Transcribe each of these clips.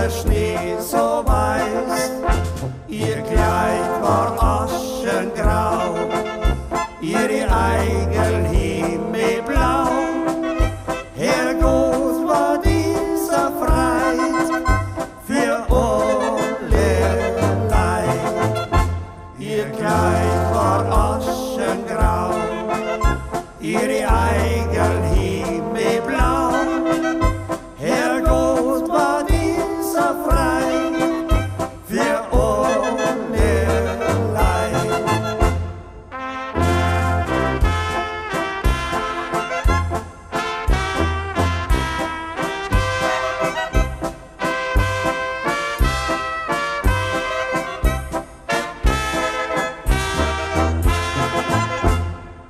der Schnee so weiß, ihr Kleid war aschengrau, ihre Eigel himmelblau. Herrgott war dieser Freit für alle Leid. Ihr Kleid war aschengrau, ihre Eigel himmelblau. Herrgott war dieser Freit für alle Leid.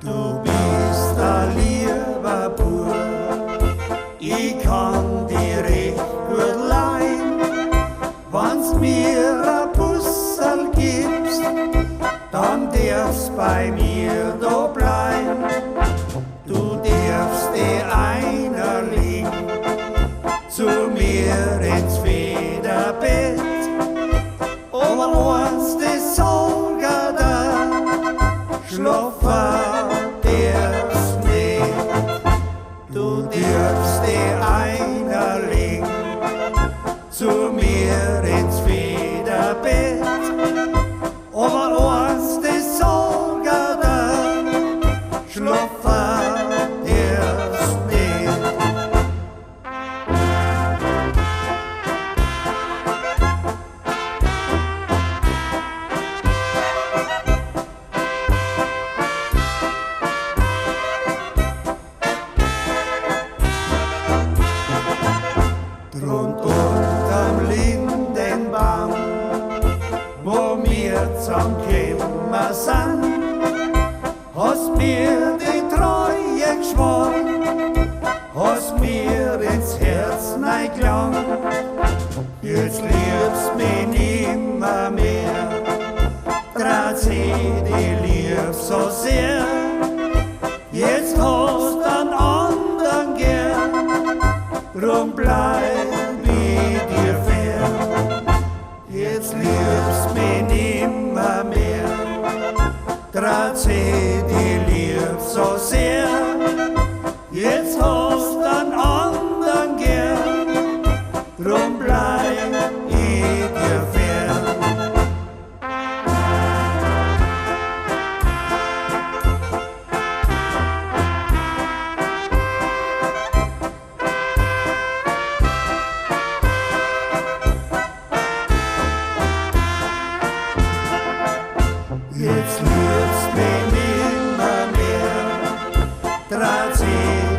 Du bist ein lieber Bub, ich kann dir recht gut leihen. Wenn's mir ein Pussel gibst, dann darfst bei mir da bleiben. Du darfst die einer liegen, zu mir ins Federbett. Aber eins, das sag ich dir, schlafen darfst nicht. Du darfst die einer liegen, zu mir ins Federbett. Aber eins, das sag ich dir, schlafen darfst nicht. Rund unterm Lindenbaum, wo wir zusammengekommen sind, hast mir die Treue geschworen, hast mir ins Herz neigelangt. Jetzt liebst mich nimmer mehr, trotz ich die lieb so sehr. Jetzt hast einen anderen gern, drum bleib ich dir fern. Jetzt liebst mich nimmer mehr, trotz ich die lieb so sehr. Jetzt hast einen anderen gern, drum bleib ich dir fern. Jetzt liebst mich nimmer mehr, trotz ich